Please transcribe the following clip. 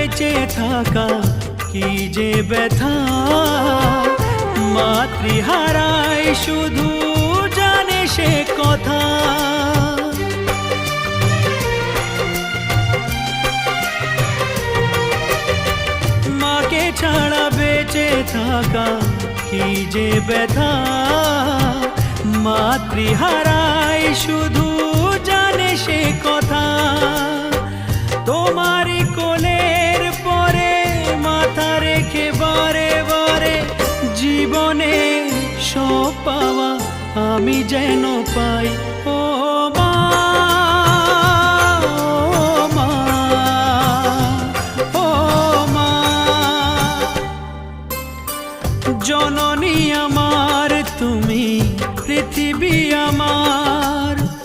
বেঁচে থাকা কি যে ব্যথা, মাতৃহারায় শুধু জানে সে কথা। মাকে ছাড়া বেঁচে থাকা কি যে ব্যথা, মাতৃহারায় শুধু জানে সে কথা। তোমারই কোলের পরে মাথা রেখে বারে বারে জীবনে সব পাওয়া আমি যেন পাই